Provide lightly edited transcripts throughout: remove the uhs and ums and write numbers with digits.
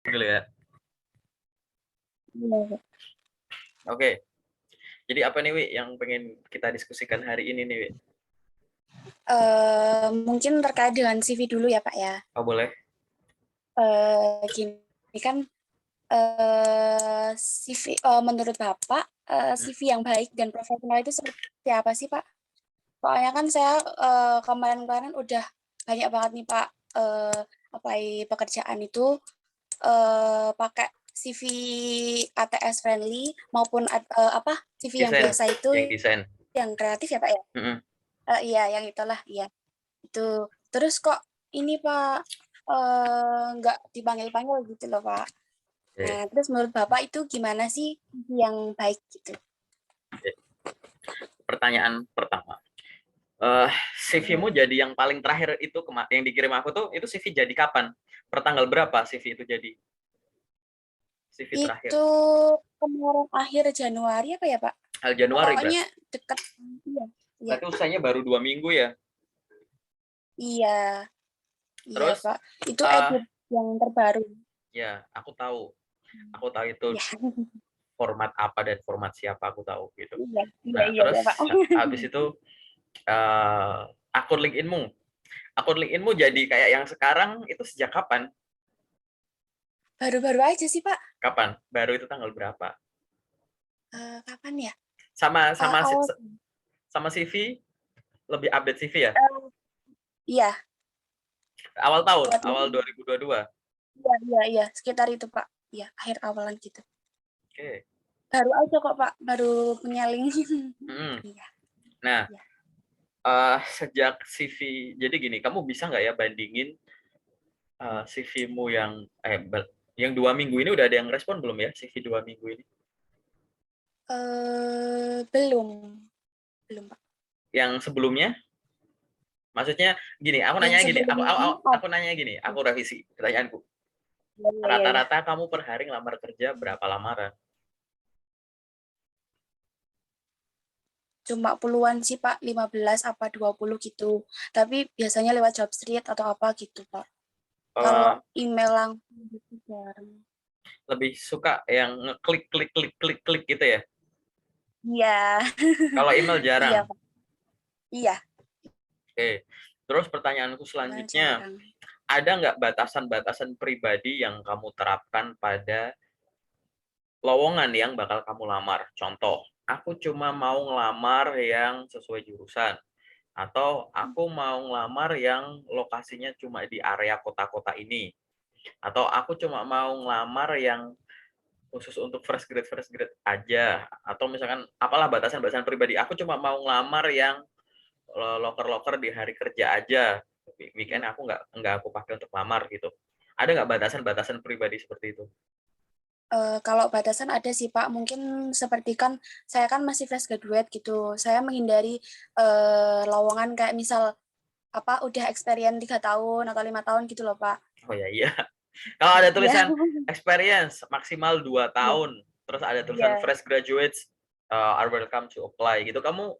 Dulu ya. Iya. Oke. Jadi apa nih, Wi, yang pengen kita diskusikan hari ini nih, Wi? Mungkin terkait dengan CV dulu ya Pak ya. Oh, boleh. Gini kan CV menurut Bapak Hmm? CV yang baik dan profesional itu seperti apa sih Pak? Soalnya kan saya kemarin-kemarin udah banyak banget nih Pak apply pekerjaan itu pakai CV ATS friendly maupun CV yang Desain. biasa itu Yang desain. yang kreatif ya Pak ya. Mm-mm. Iya yang itulah iya. Itu terus kok ini Pak nggak dipanggil-panggil gitu loh Pak. Oke. Nah terus menurut Bapak itu gimana sih yang baik gitu? Oke. Pertanyaan pertama. CV-mu jadi yang paling terakhir itu yang dikirim aku tuh, itu CV jadi kapan? Pertanggal berapa CV itu jadi? CV terakhir. Itu kemarin akhir Januari apa ya Pak? Januari berarti. Pokoknya dekat. Iya, iya, Berarti usahanya baru 2 minggu ya. iya, iya Terus, Pak. Itu uh, edit yang terbaru. ya, aku tahu. Aku tahu itu Iya, format apa dan format siapa, aku tahu gitu. iya, iya, Nah, iya terus ya Pak. habis itu akun LinkedIn-mu. Akun LinkedIn-mu jadi kayak yang sekarang itu sejak kapan? Baru-baru aja sih Pak. Kapan? Baru itu tanggal berapa? Kapan ya? Sama sama Awal. sama CV, lebih update CV ya? eh, iya, Awal tahun, buat awal LinkedIn. 2022. Iya, iya, iya, sekitar itu Pak. Iya, akhir awalan gitu. Oke. Baru aja kok Pak, baru menyaling. Mm-mm. Iya, Nah, iya. sejak CV, jadi gini, kamu bisa nggak ya bandingin CV-mu yang 2 minggu ini, udah ada yang respon belum ya CV 2 minggu ini? Belum, belum Pak. Yang sebelumnya? Maksudnya gini, Yang sebelumnya ini aku nanya gini, aku revisi pertanyaanku. iya, iya, iya, iya. Rata-rata kamu per hari ngelamar kerja berapa lamaran? Cuma puluhan sih Pak, 15 apa 20 gitu. Tapi biasanya lewat job street atau apa gitu Pak. Kalau Eh, email langsung gitu jarang. Lebih suka yang ngeklik klik klik klik klik gitu ya? Iya, Kalau email iya jarang. Pak. Iya, Oke. Terus pertanyaanku email selanjutnya, jarang. ada nggak batasan-batasan pribadi yang kamu terapkan pada lowongan yang bakal kamu lamar? Contoh, aku cuma mau ngelamar yang sesuai jurusan. Atau aku mau ngelamar yang lokasinya cuma di area kota-kota ini. Atau aku cuma mau ngelamar yang khusus untuk fresh grade aja. Atau misalkan apalah batasan-batasan pribadi. Aku cuma mau ngelamar yang loker-loker di hari kerja aja. Weekend aku nggak aku pakai untuk lamar gitu. Ada nggak batasan-batasan pribadi seperti itu? Kalau batasan ada sih Pak, mungkin seperti kan saya kan masih fresh graduate gitu. Saya menghindari lowongan kayak misal apa udah experience 3 tahun atau 5 tahun gitu loh Pak. Oh ya iya. Kalau ada Iya, tulisan experience maksimal 2 iya, tahun, terus ada tulisan iya. fresh graduates are welcome to apply gitu. Kamu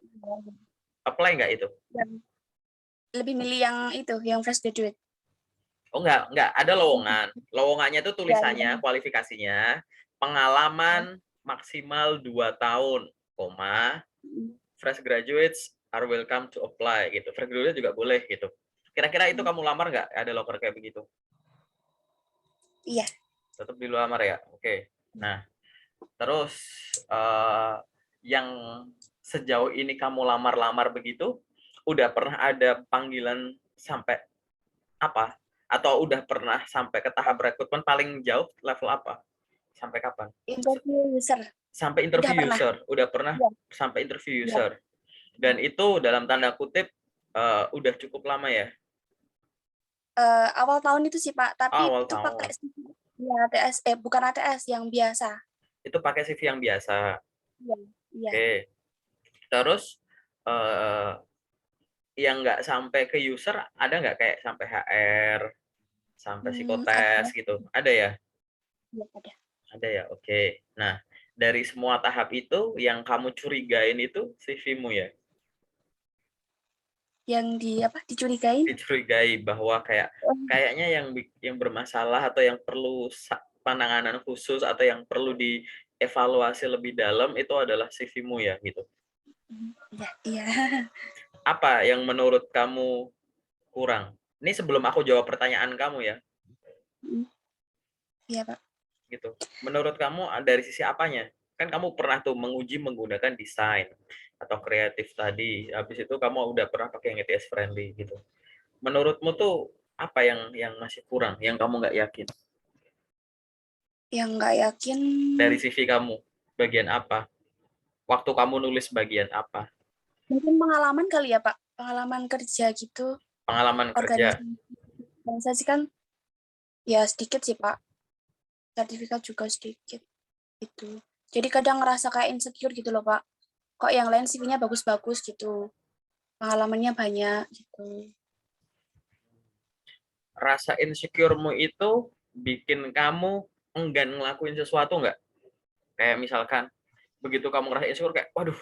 apply nggak itu? Yang lebih milih yang itu, yang fresh graduate. Oh nggak ada lowongan. Lowongannya itu Ya, tulisannya, iya. kualifikasinya pengalaman maksimal 2 tahun, koma, fresh graduates are welcome to apply gitu. Fresh graduate juga boleh gitu. Kira-kira itu kamu lamar nggak? Ada loker kayak begitu? Iya. Tetap dilamar ya? Oke. Nah, terus uh, yang sejauh ini kamu lamar-lamar begitu, udah pernah ada panggilan sampai apa? Atau udah pernah sampai ke tahap rekrutmen paling jauh level apa? Sampai kapan? Interview user. Sampai Udah interview pernah. user, udah pernah Iya, sampai interview iya. user. Dan itu dalam tanda kutip udah cukup lama ya? Awal tahun itu sih Pak, Oh, tapi awal itu pakai tahun. ya, ATS, bukan ATS, yang biasa. Itu pakai CV yang biasa. Iya, iya. Oke. Terus eh, yang nggak sampai ke user ada nggak, kayak sampai HR, sampai Ada, psikotes gitu? Ada ya? iya, ada. Ada ya? Oke. Nah, dari semua tahap itu yang kamu curigain itu CV-mu ya? Yang di apa? Dicurigain? Dicurigai bahwa Oh, kayaknya yang bermasalah atau yang perlu penanganan khusus atau yang perlu dievaluasi lebih dalam itu adalah CV-mu ya gitu. Iya, iya. Apa yang menurut kamu kurang? Ini sebelum aku jawab pertanyaan kamu ya, Iya, Pak. gitu. Menurut kamu dari sisi apanya? Kan kamu pernah tuh menguji menggunakan desain atau kreatif tadi. Habis itu kamu udah pernah pakai yang ETS friendly gitu. Menurutmu tuh apa yang masih kurang, yang kamu nggak yakin? Yang nggak yakin Dari CV kamu, bagian apa? Waktu kamu nulis bagian apa? mungkin pengalaman kali ya, Pak. Pengalaman kerja gitu, Pengalaman kerja. organisasi. Organisasi kan ya sedikit sih, Pak. Sertifikat juga sedikit itu. Jadi kadang ngerasa kayak insecure gitu loh, Pak. Kok yang lain CV-nya bagus-bagus gitu. Pengalamannya banyak gitu. Rasa insecure-mu itu bikin kamu enggan ngelakuin sesuatu nggak? Kayak misalkan, begitu kamu ngerasa insecure kayak, waduh,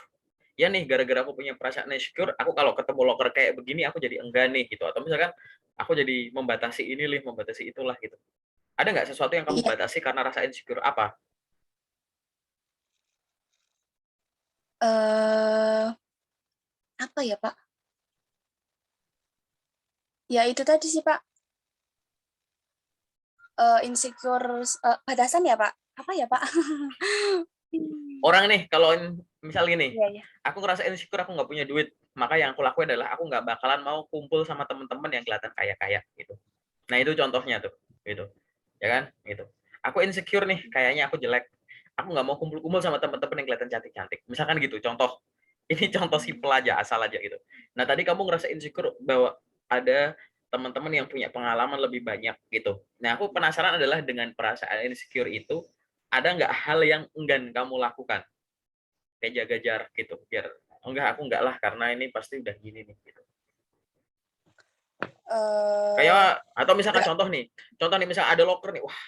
ya nih gara-gara aku punya perasaan insecure, aku kalau ketemu loker kayak begini aku jadi enggan nih gitu. Atau misalkan aku jadi membatasi ini nih, membatasi itulah gitu. Ada nggak sesuatu yang kamu Iya, batasi karena rasa insecure apa? eh apa ya, Pak? Ya itu tadi sih, Pak. Insecure batasan ya, Pak? Apa ya, Pak? Orang nih, kalau misal gini, Iya, iya. aku ngerasa insecure aku nggak punya duit, maka yang aku lakuin adalah aku nggak bakalan mau kumpul sama teman-teman yang kelihatan kaya-kaya gitu. Nah itu contohnya tuh, gitu, ya kan, gitu. Aku insecure nih, kayaknya aku jelek, aku nggak mau kumpul-kumpul sama teman-teman yang kelihatan cantik-cantik. Misalkan gitu, contoh. Ini contoh simpel aja, asal aja gitu. Nah tadi kamu ngerasa insecure bahwa ada teman-teman yang punya pengalaman lebih banyak gitu. Nah aku penasaran adalah dengan perasaan insecure itu, ada nggak hal yang enggan kamu lakukan? Kayak jaga jarak gitu, biar enggak aku enggak lah karena ini pasti udah gini nih gitu. Eh, Kayak atau misalkan nggak, contoh nih misal ada locker nih, wah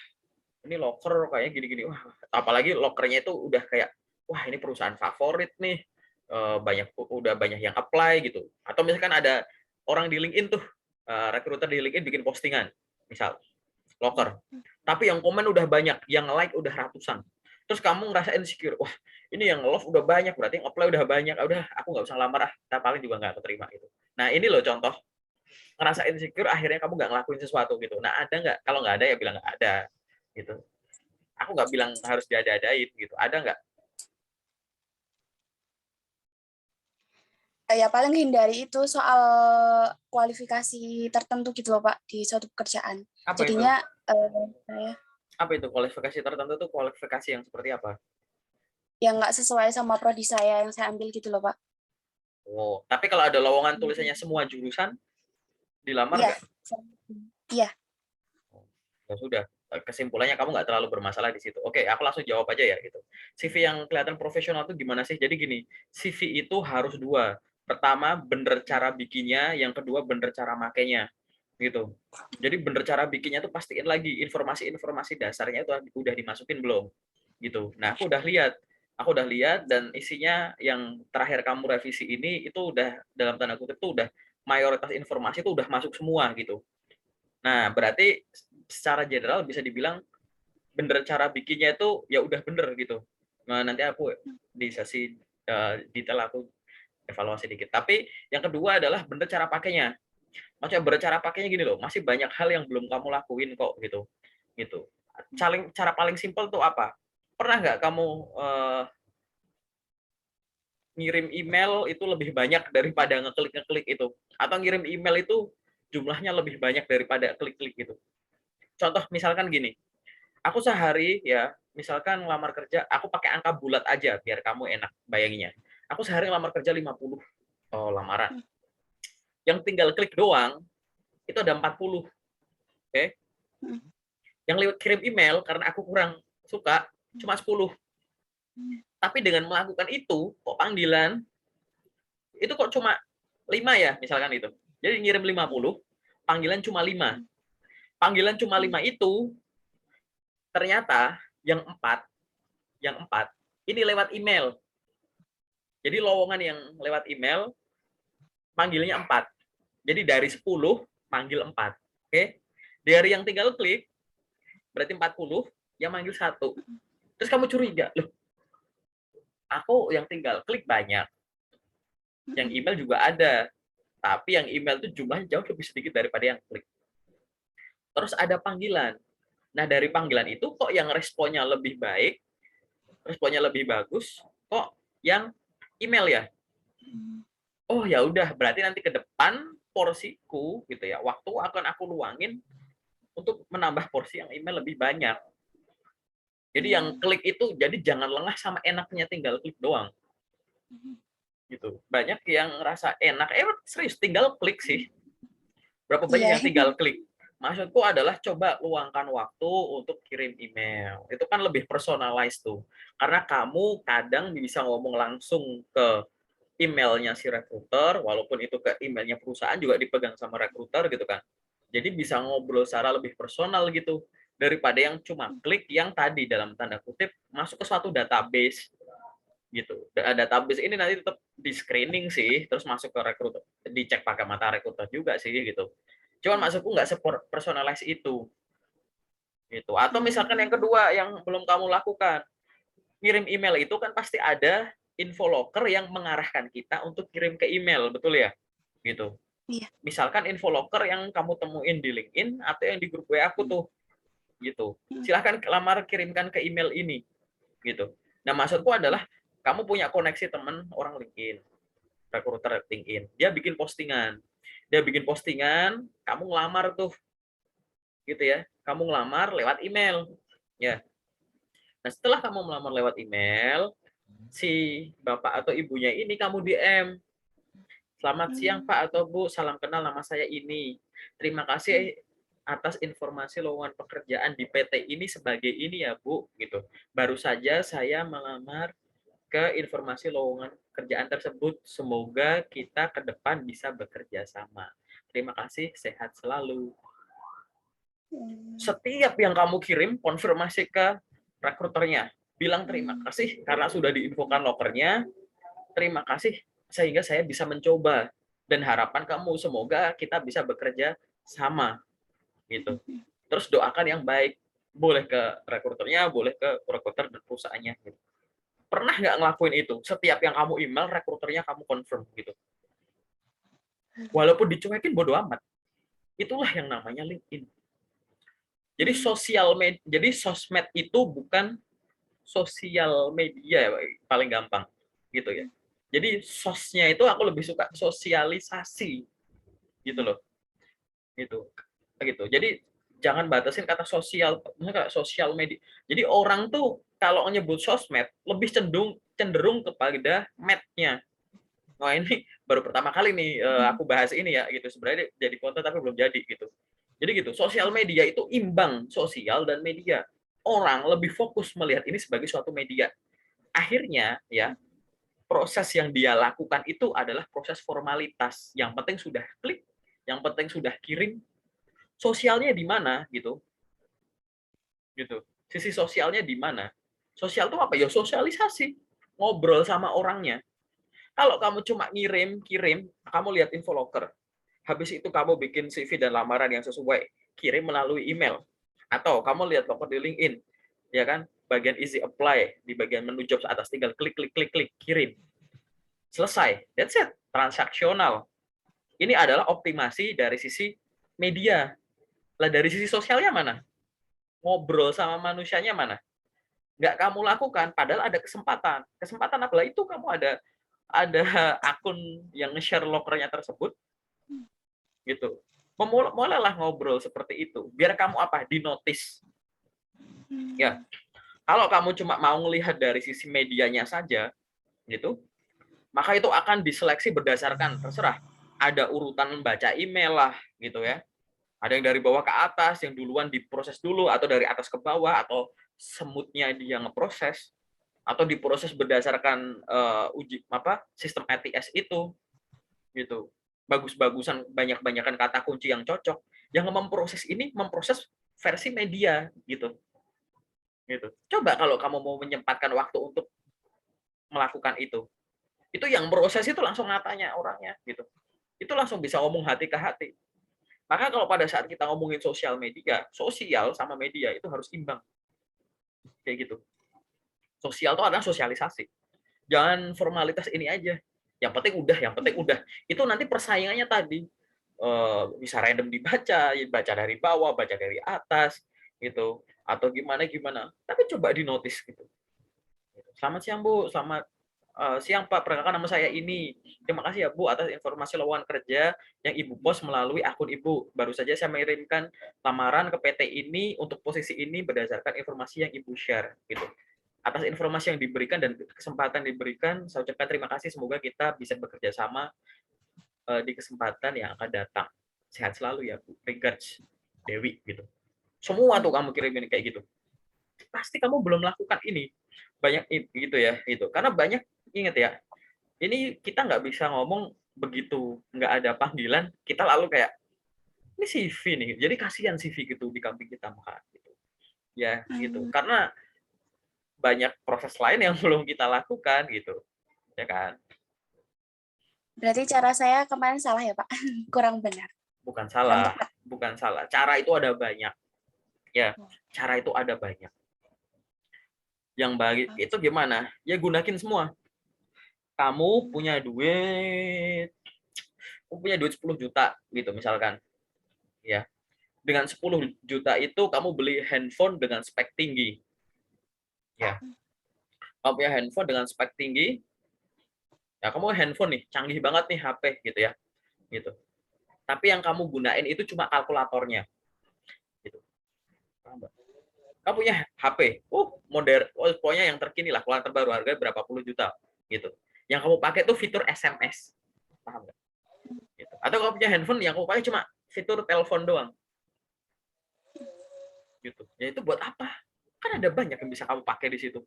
ini locker kayaknya gini-gini, wah apalagi lockernya itu udah kayak wah ini perusahaan favorit nih, udah banyak yang apply gitu. Atau misalkan ada orang di LinkedIn tuh, recruiter di LinkedIn bikin postingan, misal locker. Tapi yang komen udah banyak, yang like udah ratusan. Terus kamu ngerasa insecure, wah ini yang love udah banyak, berarti yang apply udah banyak, udah aku nggak usah lamar ah, paling juga nggak keterima itu. Nah ini loh contoh, ngerasa insecure akhirnya kamu nggak ngelakuin sesuatu gitu. Nah ada nggak? Kalau nggak ada ya bilang nggak ada gitu. Aku nggak bilang harus diada-adain gitu. Ada nggak? ya paling hindari itu soal kualifikasi tertentu gitu loh, Pak, di suatu pekerjaan. Apa itu? Jadinya saya Apa itu kualifikasi tertentu tuh kualifikasi yang seperti apa? yang nggak sesuai sama prodi saya yang saya ambil gitu loh, Pak. Oh, tapi kalau ada lowongan tulisannya semua jurusan, dilamar Iya, nggak? iya. Ya sudah, kesimpulannya kamu nggak terlalu bermasalah di situ. Oke, aku langsung jawab aja ya gitu. CV yang kelihatan profesional itu gimana sih? Jadi gini, CV itu harus dua. Pertama, bener cara bikinnya, yang kedua bener cara makainya, gitu. Jadi bener cara bikinnya tuh pastiin lagi informasi-informasi dasarnya itu udah dimasukin belum, gitu. Nah, aku udah lihat dan isinya yang terakhir kamu revisi ini itu udah dalam tanda kutip tuh udah mayoritas informasi itu udah masuk semua gitu. Nah, berarti secara general bisa dibilang bener cara bikinnya itu ya udah bener gitu. Nah, nanti aku di sesi detail aku evaluasi dikit. Tapi yang kedua adalah bener cara pakainya. Maksudnya bener cara pakainya gini loh, masih banyak hal yang belum kamu lakuin kok gitu. Gitu. Cara paling simpel tuh apa? Pernah nggak kamu ngirim email itu lebih banyak daripada ngeklik-ngeklik itu? Atau ngirim email itu jumlahnya lebih banyak daripada klik-klik gitu? Contoh misalkan gini, aku sehari ya, misalkan ngelamar kerja, aku pakai angka bulat aja biar kamu enak bayanginnya. Aku sehari ngelamar kerja 50 lamaran. Yang tinggal klik doang, itu ada 40. Oke? Yang lewat kirim email, karena aku kurang suka, cuma 10. Tapi dengan melakukan itu, kok panggilan, itu kok cuma 5 ya, misalkan itu. Jadi ngirim 50, panggilan cuma 5. Panggilan cuma 5 itu, ternyata yang empat, ini lewat email. Jadi lowongan yang lewat email manggilnya 4. Jadi dari 10 manggil 4. Oke. Dari yang tinggal klik berarti 40, yang manggil satu. Terus kamu curiga, loh, aku yang tinggal klik banyak, yang email juga ada, tapi yang email itu jumlahnya jauh lebih sedikit daripada yang klik. Terus ada panggilan. Nah, dari panggilan itu kok yang responnya lebih baik, responnya lebih bagus, kok yang email ya? Oh, ya udah, berarti nanti ke depan porsiku gitu ya, waktu akan aku luangin untuk menambah porsi yang email lebih banyak. Jadi yang klik itu, jadi jangan lengah sama enaknya tinggal klik doang. Gitu. Banyak yang ngerasa enak, serius tinggal klik sih. Berapa banyak Iya. yang tinggal klik? Maksudku adalah coba luangkan waktu untuk kirim email. Itu kan lebih personalized tuh. Karena kamu kadang bisa ngomong langsung ke emailnya si recruiter, walaupun itu ke emailnya perusahaan juga dipegang sama recruiter gitu kan. Jadi bisa ngobrol secara lebih personal gitu. Daripada yang cuma klik yang tadi dalam tanda kutip masuk ke suatu database gitu. Database ini nanti tetap di screening sih, terus masuk ke recruiter, dicek pakai mata recruiter juga sih gitu. Cuman maksudku nggak sepersonalize itu gitu. Atau misalkan yang kedua yang belum kamu lakukan, ngirim email itu kan pasti ada info locker yang mengarahkan kita untuk kirim ke email, betul ya? Gitu. Iya. Misalkan info locker yang kamu temuin di LinkedIn atau yang di grup WA aku tuh, gitu. Silahkan lamar kirimkan ke email ini, gitu. Nah, maksudku adalah kamu punya koneksi teman orang LinkedIn, recruiter LinkedIn. Dia bikin postingan, kamu ngelamar tuh, gitu ya. Kamu ngelamar lewat email, ya. Nah, setelah kamu melamar lewat email, si bapak atau ibunya ini kamu DM. Selamat siang Pak atau Bu, salam kenal, nama saya ini. Terima kasih atas informasi lowongan pekerjaan di PT ini sebagai ini ya Bu, gitu. Baru saja saya melamar ke informasi lowongan kerjaan tersebut. Semoga kita ke depan bisa bekerja sama. Terima kasih, sehat selalu. Setiap yang kamu kirim konfirmasi ke rekruternya, bilang terima kasih karena sudah diinfokan lokernya, terima kasih sehingga saya bisa mencoba, dan harapan kamu semoga kita bisa bekerja sama gitu. Terus doakan yang baik, boleh ke rekruternya, boleh ke rekruter dan perusahaannya gitu. Pernah nggak ngelakuin itu? Setiap yang kamu email rekruternya kamu confirm gitu. Walaupun dicuekin bodo amat. Itulah yang namanya LinkedIn. Jadi jadi sosmed itu bukan sosial media paling gampang gitu ya. Jadi sosnya itu aku lebih suka sosialisasi gitu loh. Gitu. Gitu. Jadi jangan batasin kata sosial, misalnya sosial media. Jadi orang tuh kalau nyebut sosmed lebih cenderung kepada mednya. Wah, ini baru pertama kali nih aku bahas ini ya gitu. Sebenarnya jadi konten tapi belum jadi gitu. Jadi gitu, sosial media itu imbang sosial dan media. Orang lebih fokus melihat ini sebagai suatu media. Akhirnya ya, proses yang dia lakukan itu adalah proses formalitas. Yang penting sudah klik, yang penting sudah kirim. Sosialnya di mana gitu. Gitu. Sisi sosialnya di mana? Sosial itu apa? Ya sosialisasi. Ngobrol sama orangnya. Kalau kamu cuma ngirim, kirim, kamu lihat info locker. Habis itu kamu bikin CV dan lamaran yang sesuai, kirim melalui email. Atau kamu lihat locker di LinkedIn, ya kan? Bagian easy apply, di bagian menu jobs atas tinggal klik, klik, klik, klik, kirim. Selesai. That's it. Transaksional. Ini adalah optimasi dari sisi media. Lah dari sisi sosialnya mana? Ngobrol sama manusianya mana? Nggak kamu lakukan, padahal ada kesempatan. Kesempatan apa? Itu kamu ada akun yang nge-share lokernya tersebut, gitu. Mulailah ngobrol seperti itu. Biar kamu apa? Dinotis. Ya, kalau kamu cuma mau melihat dari sisi medianya saja, gitu, maka itu akan diseleksi berdasarkan terserah. Ada urutan membaca email lah, gitu ya. Ada yang dari bawah ke atas, yang duluan diproses dulu, atau dari atas ke bawah, atau semutnya dia ngeproses, atau diproses berdasarkan uji sistem ATS itu, gitu. Bagus-bagusan banyak-banyakan kata kunci yang cocok. Yang memproses ini memproses versi media, gitu. Gitu. Coba kalau kamu mau menyempatkan waktu untuk melakukan itu yang proses itu langsung ngatanya orangnya, gitu. Itu langsung bisa ngomong hati ke hati. Maka kalau pada saat kita ngomongin sosial media, sosial sama media itu harus imbang. kayak gitu. Sosial itu adalah sosialisasi. Jangan formalitas ini aja. Yang penting udah. Itu nanti persaingannya tadi bisa random dibaca, baca dari bawah, baca dari atas, gitu. Atau gimana gimana. Tapi coba di notice gitu. Selamat siang Bu, selamat siang Pak, perkenalkan nama saya ini. Terima kasih ya Bu atas informasi lowongan kerja yang Ibu post melalui akun Ibu. Baru saja saya mengirimkan lamaran ke PT ini untuk posisi ini berdasarkan informasi yang Ibu share, gitu. Atas informasi yang diberikan dan kesempatan diberikan, saya ucapkan terima kasih. Semoga kita bisa bekerja sama di kesempatan yang akan datang. Sehat selalu ya Bu. Regards, Dewi, gitu. Semua tuh kamu kirimin kayak gitu. Pasti kamu belum melakukan ini. Banyak gitu ya, gitu. Karena banyak, ingat ya, ini kita nggak bisa ngomong begitu nggak ada panggilan, kita lalu kayak, ini CV nih. Jadi kasihan CV gitu di kampung kita maka gitu. Ya, gitu. Karena banyak proses lain yang belum kita lakukan gitu. Ya kan? Berarti cara saya kemarin salah ya Pak? Kurang benar. Bukan Kurang salah, tepat. bukan salah. Cara itu ada banyak. Ya, cara itu ada banyak. Yang bagi itu gimana? Ya gunakin semua. Kamu punya duit 10 juta gitu misalkan. Ya. Dengan 10 juta itu kamu beli handphone dengan spek tinggi. Ya. Kamu punya handphone dengan spek tinggi, ya kamu handphone nih, canggih banget nih HP gitu ya. Gitu. Tapi yang kamu gunain itu cuma kalkulatornya. Gitu. Kamu punya HP, modern, pokoknya yang terkini lah, keluaran terbaru, harganya berapa puluh juta, gitu. Yang kamu pakai tuh fitur SMS, paham nggak? Gitu. Atau kamu punya handphone yang kamu pakai cuma fitur telepon doang, gitu. Ya itu buat apa? Kan ada banyak yang bisa kamu pakai di situ,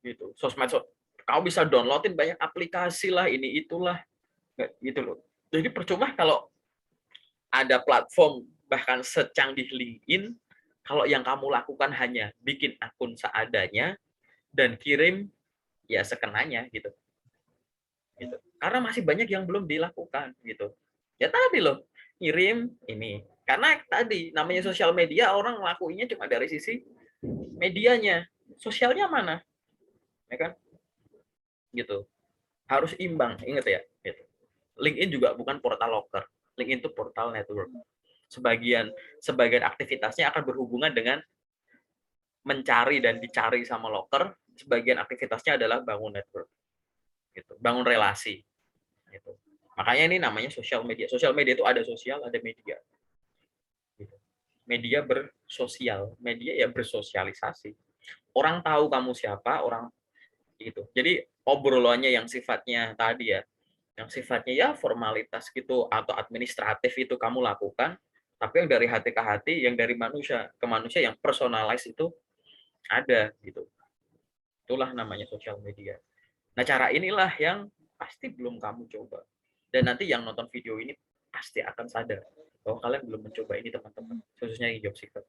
gitu. Sosmed, kamu bisa downloadin banyak aplikasi lah, ini itulah, gitu loh. Jadi percuma kalau ada platform bahkan secanggih LinkedIn, kalau yang kamu lakukan hanya bikin akun seadanya dan kirim ya sekenanya gitu. Gitu. Karena masih banyak yang belum dilakukan gitu. Ya tadi loh, kirim ini. Karena tadi namanya sosial media orang ngelakuinnya cuma dari sisi medianya. Sosialnya mana? Ya kan? Gitu. Harus imbang, ingat ya. Gitu. LinkedIn juga bukan portal loker. LinkedIn itu portal network. Sebagian aktivitasnya akan berhubungan dengan mencari dan dicari sama loker. Sebagian aktivitasnya adalah bangun network. Gitu. Bangun relasi. Gitu. Makanya ini namanya sosial media. Sosial media itu ada sosial, ada media. Gitu. Media bersosial, media ya bersosialisasi. Orang tahu kamu siapa, orang gitu. Jadi obrolannya yang sifatnya tadi ya, yang sifatnya ya formalitas gitu atau administratif itu kamu lakukan, tapi yang dari hati ke hati, yang dari manusia ke manusia yang personalize itu ada gitu. Itulah namanya sosial media. Nah, cara inilah yang pasti belum kamu coba. Dan nanti yang nonton video ini pasti akan sadar bahwa kalian belum mencoba ini, teman-teman. Khususnya yang job seeker.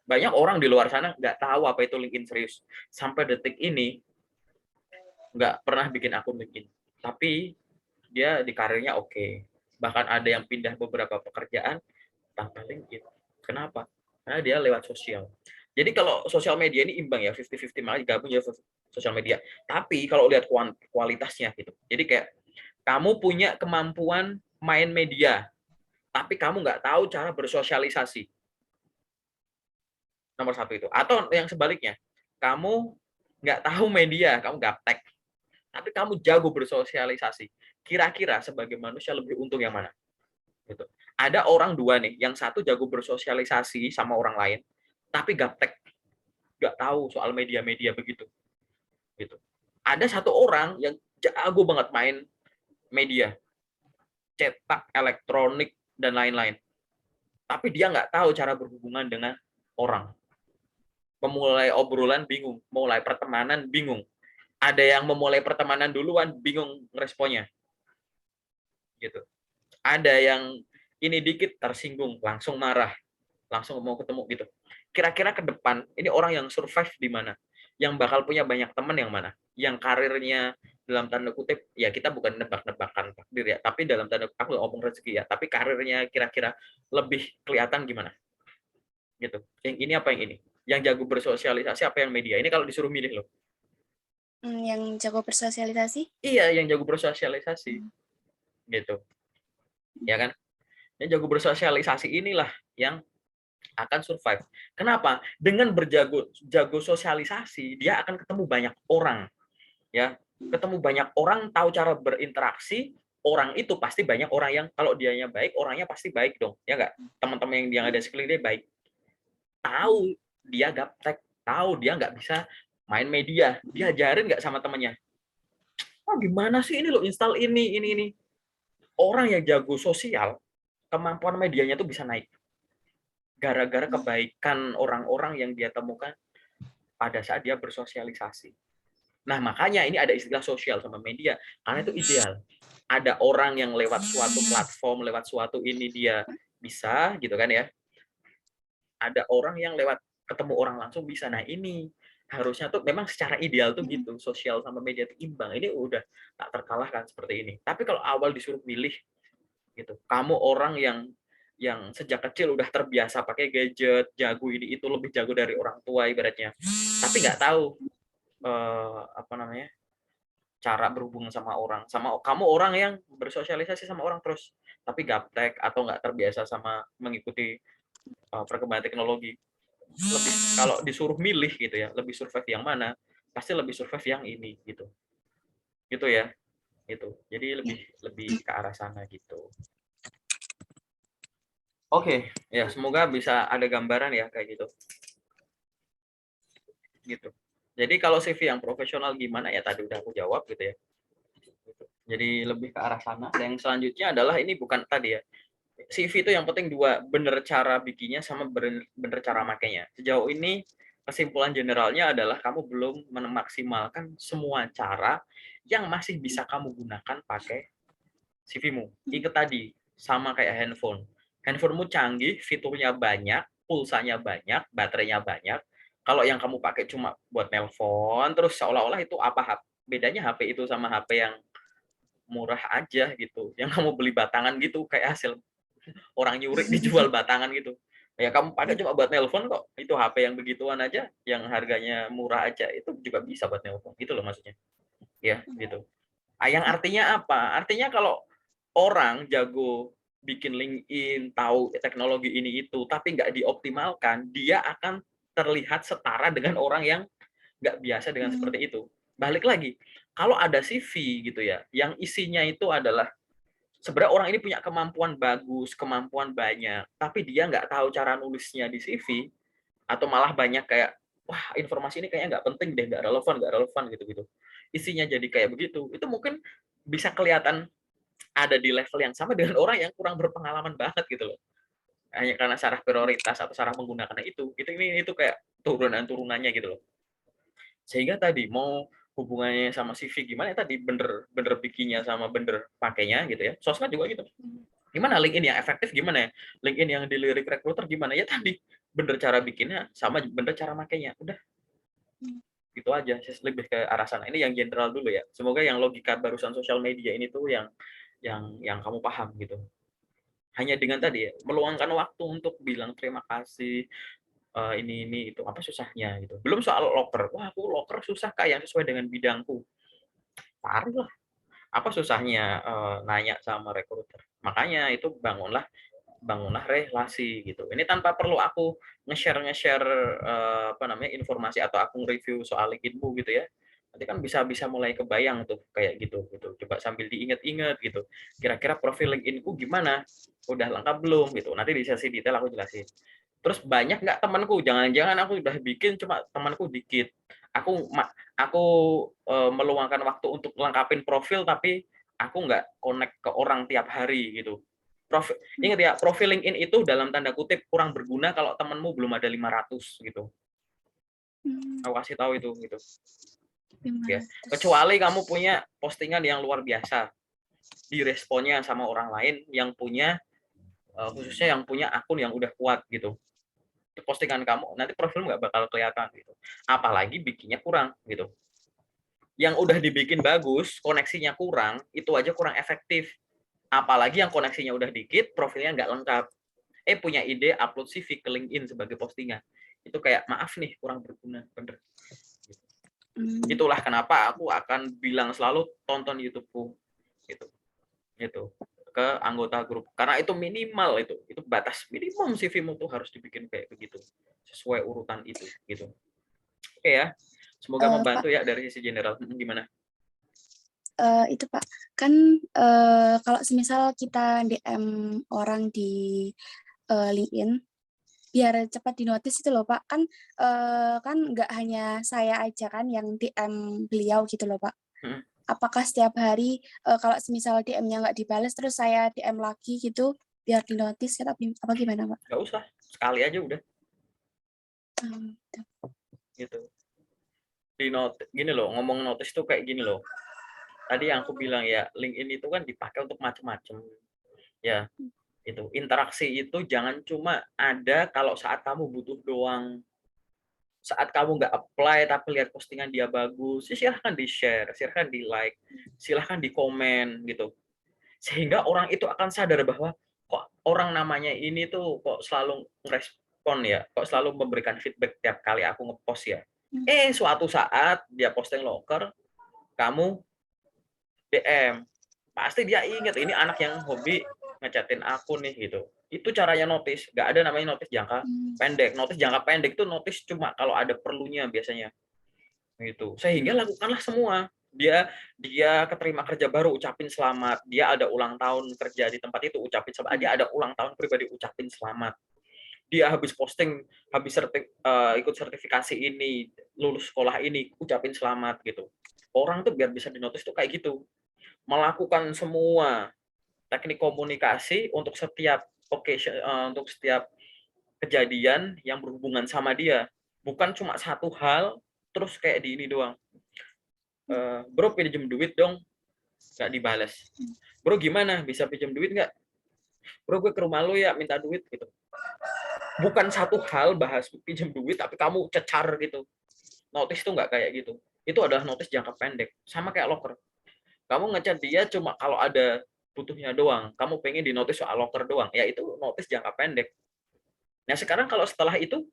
Banyak orang di luar sana nggak tahu apa itu LinkedIn serius. Sampai detik ini nggak pernah bikin akun LinkedIn. Tapi dia di karirnya oke. Bahkan ada yang pindah beberapa pekerjaan tanpa LinkedIn. Kenapa? Karena dia lewat sosial. Jadi kalau sosial media ini imbang ya, 50-50, malah gabung ya sosial media. Tapi kalau lihat kualitasnya gitu. Jadi kayak kamu punya kemampuan main media, tapi kamu nggak tahu cara bersosialisasi. Nomor satu itu. Atau yang sebaliknya, kamu nggak tahu media, kamu gaptek, tapi kamu jago bersosialisasi. Kira-kira sebagai manusia lebih untung yang mana? Gitu. Ada orang dua nih, yang satu jago bersosialisasi sama orang lain, tapi gaptek, nggak tahu soal media-media begitu. Gitu. Ada satu orang yang jago banget main media, cetak, elektronik, dan lain-lain. Tapi dia nggak tahu cara berhubungan dengan orang. Memulai obrolan bingung, mulai pertemanan bingung. Ada yang memulai pertemanan duluan bingung responnya. Gitu. Ada yang ini dikit tersinggung, langsung marah, langsung mau ketemu gitu. Kira-kira ke depan ini orang yang survive di mana? Yang bakal punya banyak teman yang mana? Yang karirnya dalam tanda kutip ya kita bukan nebak-nebakan takdir ya, tapi dalam tanda aku ngomong rezeki ya, tapi karirnya kira-kira lebih kelihatan gimana? Gitu. Yang ini apa yang ini? Yang jago bersosialisasi apa yang media? Ini kalau disuruh milih loh. Yang jago bersosialisasi? Iya, yang jago bersosialisasi Mmm. gitu. Ya kan? Yang jago bersosialisasi inilah yang akan survive. Kenapa? Dengan jago sosialisasi, dia akan ketemu banyak orang, ya. Ketemu banyak orang, tahu cara berinteraksi, orang itu pasti banyak orang yang kalau dianya baik, orangnya pasti baik dong, ya nggak? Teman-teman yang ada sekeliling dia baik. Tahu dia gaptek, tahu dia nggak bisa main media, diajarin nggak sama temannya? "Oh, gimana sih ini lo install ini." Orang yang jago sosial, kemampuan medianya tuh bisa naik. Gara-gara kebaikan orang-orang yang dia temukan pada saat dia bersosialisasi. Nah, makanya ini ada istilah sosial sama media, karena itu ideal. Ada orang yang lewat suatu platform, lewat suatu ini dia bisa gitu kan ya. Ada orang yang lewat ketemu orang langsung bisa. Nah, ini harusnya tuh memang secara ideal tuh Mhm. gitu, sosial sama media tuh imbang. Ini udah tak terkalahkan seperti ini. Tapi kalau awal disuruh milih gitu, kamu orang yang sejak kecil udah terbiasa pakai gadget, jago ini itu, lebih jago dari orang tua ibaratnya. Tapi nggak tahu apa namanya, cara berhubungan sama orang. Sama kamu orang yang bersosialisasi sama orang terus, tapi gaptek atau nggak terbiasa sama mengikuti perkembangan teknologi. Lebih kalau disuruh milih gitu ya, lebih survive yang mana, pasti lebih survive yang ini gitu. Gitu ya, gitu. Jadi Ya. lebih lebih ke arah sana gitu. Oke, ya semoga bisa ada gambaran ya kayak gitu. Gitu. Jadi kalau CV yang profesional gimana ya tadi udah aku jawab gitu ya. Gitu. Jadi lebih ke arah sana. Dan yang selanjutnya adalah ini bukan tadi ya. CV itu yang penting dua, bener cara bikinnya sama bener cara makainya. Sejauh ini kesimpulan generalnya adalah kamu belum memaksimalkan semua cara yang masih bisa kamu gunakan pakai CV-mu. Ingat tadi, sama kayak handphone. Handphonemu canggih, fiturnya banyak, pulsanya banyak, baterainya banyak. Kalau yang kamu pakai cuma buat nelpon, terus seolah-olah itu apa bedanya HP itu sama HP yang murah aja gitu. Yang kamu beli batangan gitu, kayak hasil orang nyuri dijual batangan gitu. Ya kamu pakai cuma buat nelpon kok. Itu HP yang begituan aja, yang harganya murah aja, itu juga bisa buat nelpon. Gitu loh maksudnya. Ya, gitu. Yang artinya apa? Artinya kalau orang jago bikin LinkedIn, tahu teknologi ini itu, tapi nggak dioptimalkan, dia akan terlihat setara dengan orang yang nggak biasa dengan Mmm. seperti itu. Balik lagi, kalau ada CV gitu ya, yang isinya itu adalah sebenarnya orang ini punya kemampuan bagus, kemampuan banyak, tapi dia nggak tahu cara nulisnya di CV, atau malah banyak kayak, wah informasi ini kayaknya nggak penting deh, nggak relevan gitu-gitu. Isinya jadi kayak begitu, itu mungkin bisa kelihatan ada di level yang sama dengan orang yang kurang berpengalaman banget gitu loh. Hanya karena saraf prioritas atau cara menggunakannya itu ini itu kayak turunan-turunannya gitu loh. Sehingga tadi mau hubungannya sama CV gimana ya tadi bener bener bikinnya sama bener pakainya gitu ya. Sosmed juga gitu. Gimana LinkedIn yang efektif gimana ya? LinkedIn yang dilirik recruiter gimana? Ya tadi bener cara bikinnya sama bener cara makainya. Udah Mmm. gitu aja. Lebih ke arah sana. Ini yang general dulu ya. Semoga yang logika barusan sosial media ini tuh yang kamu paham gitu. Hanya dengan tadi ya, meluangkan waktu untuk bilang terima kasih, ini itu, apa susahnya gitu. Belum soal loker, "Wah aku loker susah Kak yang sesuai dengan bidangku." Carilah, apa susahnya, nanya sama recruiter. Makanya itu bangunlah bangunlah relasi gitu. Ini tanpa perlu aku nge-share, apa namanya, informasi atau aku nge-review soal LinkedIn-mu gitu ya. Nanti kan bisa bisa mulai kebayang tuh kayak gitu. Coba sambil diingat-ingat gitu. Kira-kira profil LinkedIn-ku gimana? Udah lengkap belum gitu. Nanti di sesi detail aku jelasin. Terus banyak nggak temanku? Jangan-jangan aku udah bikin cuma temanku dikit. Aku meluangkan waktu untuk lengkapin profil tapi aku nggak connect ke orang tiap hari gitu. Ingat ya, profil LinkedIn itu dalam tanda kutip kurang berguna kalau temenmu belum ada 500 gitu. Mmm. Aku kasih tahu itu gitu ya. 500. Kecuali kamu punya postingan yang luar biasa, diresponnya sama orang lain yang punya khususnya yang punya akun yang udah kuat gitu. Itu postingan kamu nanti profil nggak bakal kelihatan gitu. Apalagi bikinnya kurang gitu. Yang udah dibikin bagus, koneksinya kurang, itu aja kurang efektif. Apalagi yang koneksinya udah dikit, profilnya nggak lengkap. Punya ide upload CV ke LinkedIn sebagai postingan. itu kayak maaf nih kurang berguna, bener. Mmm. Itulah kenapa aku akan bilang selalu tonton YouTube-ku gitu. Gitu. Ke anggota grup. Karena itu minimal itu batas minimum CV-mu tuh harus dibikin kayak begitu. Sesuai urutan itu gitu. Oke ya. Semoga Pak, membantu ya dari sisi general. Gimana? itu Pak, kan, kalau semisal kita DM orang di, LinkedIn, biar cepat di-notice itu loh Pak, kan nggak hanya saya aja kan yang DM beliau gitu loh Pak. Mhm. Apakah setiap hari, kalau semisal DM-nya nggak dibales terus saya DM lagi gitu, biar di-notice apa gimana Pak? Nggak usah, sekali aja udah Gitu. gitu. Gini loh, ngomong notice tuh kayak gini loh. Tadi yang aku bilang ya, LinkedIn itu kan dipakai untuk macam-macam. Ya, itu. Interaksi itu jangan cuma ada kalau saat kamu butuh doang. Saat kamu nggak apply tapi lihat postingan dia bagus, ya silahkan di-share, silahkan di-like, silahkan di-komen gitu. Sehingga orang itu akan sadar bahwa kok orang namanya ini tuh kok selalu ngerespon ya, kok selalu memberikan feedback tiap kali aku ngepost ya. Mmm. Suatu saat dia posting loker, kamu DM, pasti dia inget ini anak yang hobi ngechatin aku nih gitu. Itu caranya notice, nggak ada namanya notice jangka Mmm. pendek. Notice jangka pendek itu notice cuma kalau ada perlunya biasanya gitu. Sehingga lakukanlah semua. Dia keterima kerja baru ucapin selamat, dia ada ulang tahun kerja di tempat itu ucapin selamat, dia ada ulang tahun pribadi ucapin selamat. Dia habis posting, ikut sertifikasi ini, lulus sekolah ini, ucapin selamat gitu. Orang tuh biar bisa dinotis tuh kayak gitu. Melakukan semua teknik komunikasi untuk setiap occasion, untuk setiap kejadian yang berhubungan sama dia. Bukan cuma satu hal terus kayak di ini doang. Bro pinjem duit dong, nggak dibales. Bro gimana, bisa pinjam duit nggak? Bro gue ke rumah lu ya minta duit gitu. Bukan satu hal bahas pinjam duit tapi kamu cecar gitu. Notice tuh nggak kayak gitu. Itu adalah notice jangka pendek. Sama kayak loker. Kamu ngechat dia cuma kalau ada butuhnya doang. Kamu pengen di notice soal loker doang. Ya itu notice jangka pendek. Nah sekarang kalau setelah itu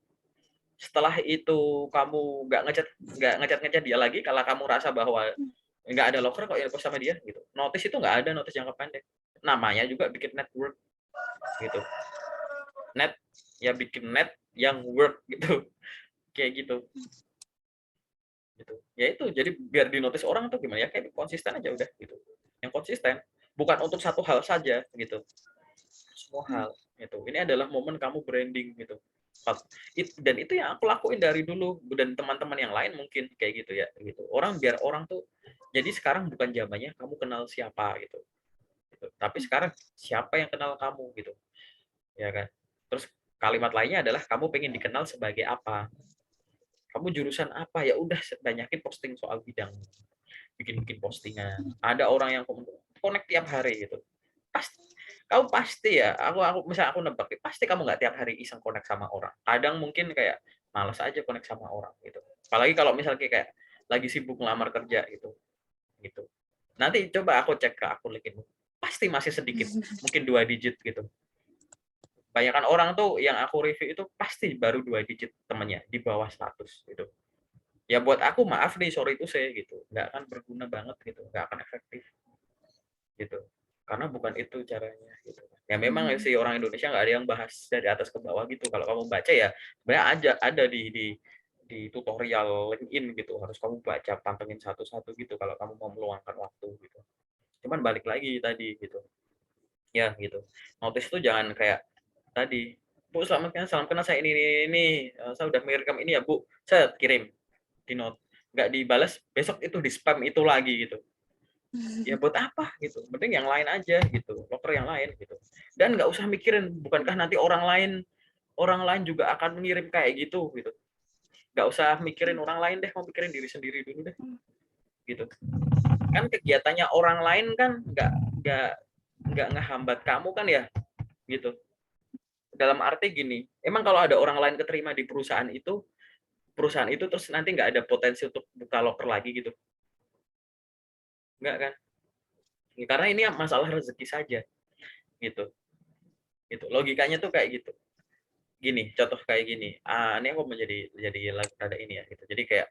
kamu nggak ngecat dia lagi kalau kamu rasa bahwa nggak ada locker kok info sama dia gitu. Notice itu nggak ada notice jangka pendek. Namanya juga bikin network gitu. Net ya bikin net yang work gitu. Kayak gitu. Gitu. Ya itu jadi biar di notice orang tuh gimana ya kayak konsisten aja udah gitu. Yang konsisten bukan untuk satu hal saja gitu. Semua hal gitu. Ini adalah momen kamu branding gitu. Dan itu yang aku lakuin dari dulu dan teman-teman yang lain mungkin kayak gitu ya gitu. Biar orang tuh jadi sekarang bukan zamannya kamu kenal siapa gitu. Tapi sekarang siapa yang kenal kamu gitu. Ya kan? Terus kalimat lainnya adalah kamu pengen dikenal sebagai apa? Kamu jurusan apa? Ya udah banyakin posting soal bidang. Bikin-bikin postingan. Ada orang yang connect tiap hari gitu. Pasti kamu pasti ya, misalnya aku nebak, pasti kamu nggak tiap hari iseng connect sama orang. Kadang mungkin kayak males aja connect sama orang gitu. Apalagi kalau misalnya kayak lagi sibuk ngelamar kerja gitu. Gitu. Nanti coba aku cek ke akun LinkedIn. Pasti masih sedikit, mungkin 2 digit gitu. Banyakan orang tuh yang aku review itu pasti baru 2 digit temennya di bawah 100 gitu. Ya buat aku maaf nih, sorry itu saya gitu. Nggak akan berguna banget gitu, nggak akan efektif gitu. Karena bukan itu caranya gitu. Ya memang sih orang Indonesia nggak ada yang bahas dari atas ke bawah gitu. Kalau kamu baca ya sebenarnya ada di tutorial LinkedIn gitu. Harus kamu baca, pantengin satu-satu gitu kalau kamu mau meluangkan waktu gitu. Cuman balik lagi tadi gitu. Ya gitu. Notice itu jangan kayak tadi, Bu salam kenal saya ini, saya udah mengirim ini ya Bu, saya kirim di note, nggak dibalas, besok itu di spam itu lagi gitu. Ya buat apa gitu, mending yang lain aja gitu, loker yang lain gitu. Dan nggak usah mikirin, bukankah nanti orang lain juga akan mengirim kayak gitu gitu. Nggak usah mikirin orang lain deh, mau mikirin diri sendiri dulu deh gitu. Kan kegiatannya orang lain kan nggak nggak ngehambat kamu kan ya gitu. Dalam arti gini, emang kalau ada orang lain keterima di perusahaan itu terus nanti nggak ada potensi untuk buka loker lagi gitu, nggak kan? Ya, karena ini masalah rezeki saja gitu. Gitu logikanya tuh kayak gitu gini, contoh kayak gini, ini aku jadi rada ini ya gitu. Jadi kayak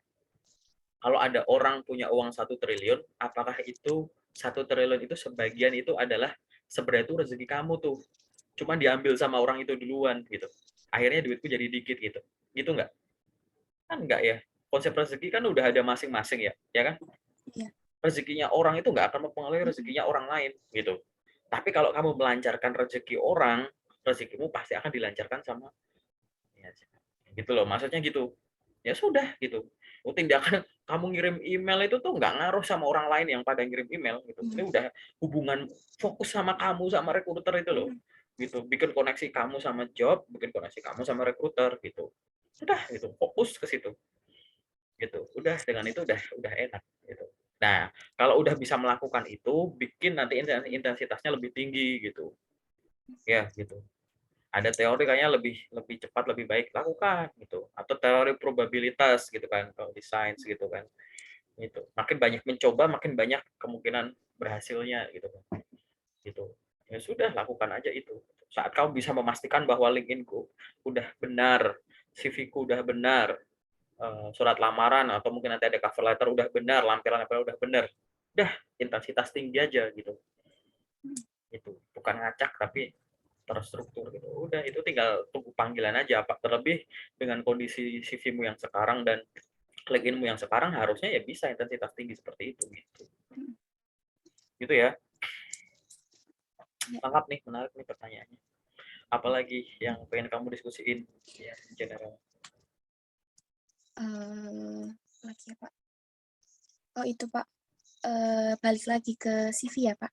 kalau ada orang punya uang 1 triliun, apakah itu 1 triliun itu sebagian itu adalah sebenarnya itu rezeki kamu tuh, cuma diambil sama orang itu duluan gitu. Akhirnya duitku jadi dikit gitu. Gitu nggak? Kan nggak ya. Konsep rezeki kan udah ada masing-masing ya kan? Iya. Rezekinya orang itu nggak akan mempengaruhi Mhm. rezekinya orang lain gitu. Tapi kalau kamu melancarkan rezeki orang, rezekimu pasti akan dilancarkan sama ya, gitu loh. Maksudnya gitu. Ya sudah gitu. Tindakan kamu ngirim email itu tuh nggak ngaruh sama orang lain yang pada ngirim email gitu. Ini Mhm. udah hubungan fokus sama kamu sama rekruter itu loh. Mhm. Gitu. Bikin koneksi kamu sama job, bikin koneksi kamu sama rekruter gitu. Udah gitu, fokus ke situ. Gitu. Udah dengan Iya. itu udah enak gitu. Nah, kalau udah bisa melakukan itu, bikin nanti intensitasnya lebih tinggi gitu. Ya, gitu. Ada teori kayaknya lebih lebih cepat lebih baik lakukan gitu, atau teori probabilitas gitu kan kalau di sains gitu kan. Gitu. Makin banyak mencoba, makin banyak kemungkinan berhasilnya gitu kan. Gitu. Ya sudah lakukan aja itu. Saat kamu bisa memastikan bahwa LinkedIn-ku udah benar, CV-ku udah benar, surat lamaran atau mungkin nanti ada cover letter udah benar, lampiran-lampiran udah benar. Udah intensitas tinggi aja gitu. Mhm. Gitu. Bukan ngacak tapi terstruktur gitu. Udah itu tinggal tunggu panggilan aja. Apa terlebih dengan kondisi CV-mu yang sekarang dan LinkedIn-mu yang sekarang harusnya ya bisa intensitas tinggi seperti itu gitu. Mhm. Gitu ya. Iya. Lengkap nih, menarik nih pertanyaannya. Apalagi yang pengen kamu diskusiin ya general. Lagi ya, Pak. Oh, itu, Pak, balik lagi ke CV ya, Pak.